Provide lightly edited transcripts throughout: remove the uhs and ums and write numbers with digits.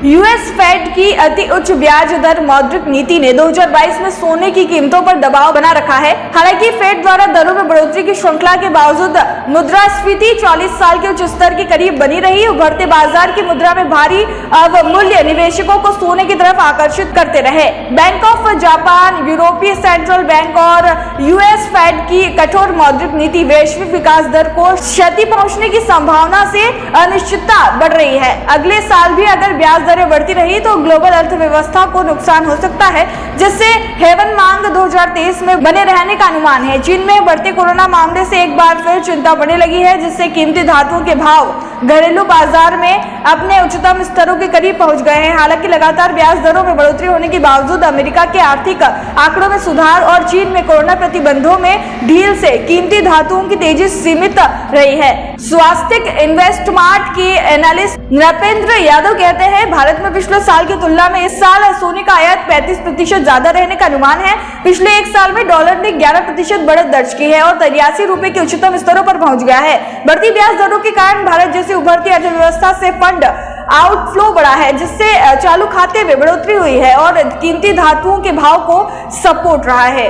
US Fed की अति उच्च ब्याज दर मौद्रिक नीति ने 2022 में सोने की कीमतों पर दबाव बना रखा है। हालांकि फेड द्वारा दरों में बढ़ोतरी की श्रृंखला के बावजूद मुद्रास्फीति 40 साल के उच्च स्तर के करीब बनी रही। उभरते बाजार की मुद्रा में भारी अवमूल्य निवेशकों को सोने की तरफ आकर्षित करते रहे। बैंक ऑफ जापान, यूरोपीय सेंट्रल बैंक और यूएस फेड की कठोर मौद्रिक नीति वैश्विक विकास दर को क्षति पहुंचने की संभावना से अनिश्चितता बढ़ रही है। अगले साल भी अगर ब्याज दरें बढ़ती रही तो ग्लोबल अर्थव्यवस्था को नुकसान हो सकता है, जिससे हेवन मांग 2023 में बने रहने का अनुमान है। चीन में बढ़ते कोरोना मामले से एक बार फिर चिंता बढ़ने लगी है, जिससे कीमती धातुओं के भाव घरेलू बाजार में अपने उच्चतम स्तरों के करीब पहुंच गए हैं। हालांकि लगातार ब्याज दरों में बढ़ोतरी होने के बावजूद अमेरिका के आर्थिक आंकड़ों में सुधार और चीन में कोरोना प्रतिबंधों में ढील से कीमती धातुओं की तेजी सीमित रही है। स्वास्थ्य इन्वेस्टमार्ट के एनालिस्ट नृपेंद्र यादव कहते हैं, भारत में पिछले साल की तुलना में इस साल सोने का आयात 35% ज्यादा रहने का अनुमान है। पिछले एक साल में डॉलर ने 11% बढ़त दर्ज की है और 83 रुपए के उच्चतम स्तरों पर पहुंच गया है। बढ़ती ब्याज दरों के कारण भारत जैसी उभरती अर्थव्यवस्था से फंड आउटफ्लो बढ़ा है, जिससे चालू खाते में बढ़ोतरी हुई है और कीमती धातुओं के भाव को सपोर्ट रहा है।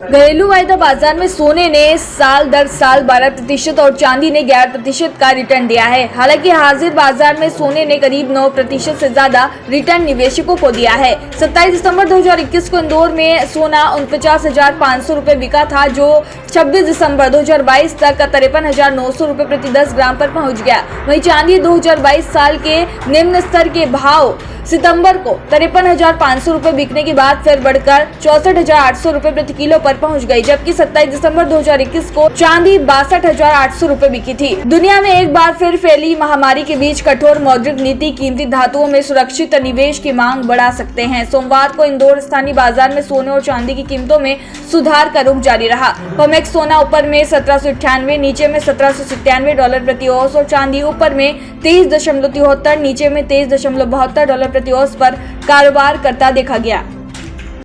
घरेलू वायदा बाजार में सोने ने साल दर साल 12% और चांदी ने 11% का रिटर्न दिया है। हालांकि हाजिर बाजार में सोने ने करीब 9% से ज्यादा रिटर्न निवेशकों को दिया है। 27 दिसंबर 2021 को इंदौर में सोना 49,500 रुपए बिका था, जो 26 दिसंबर 2022 तक 53,900 रुपए प्रति 10 ग्राम पर पहुंच गया। वहीं चांदी 2022 साल के निम्न स्तर के भाव सितंबर को 53,500 रुपए बिकने के बाद फिर बढ़कर 64,800 रुपए प्रति किलो पर पहुंच गई, जबकि 27 दिसंबर 2021 को चांदी 62,800 रुपए बिकी थी। दुनिया में एक बार फिर फैली महामारी के बीच कठोर मौद्रिक नीति कीमती धातुओं में सुरक्षित निवेश की मांग बढ़ा सकते हैं। सोमवार को इंदौर स्थानीय बाजार में सोने और चांदी की कीमतों में सुधार का रुख जारी रहा। कॉमेक्स सोना ऊपर में 1798, नीचे में 1797 डॉलर प्रति औंस और चांदी ऊपर में 23.73, नीचे में 23.72 डॉलर प्रति औंस पर कारोबार करता देखा गया।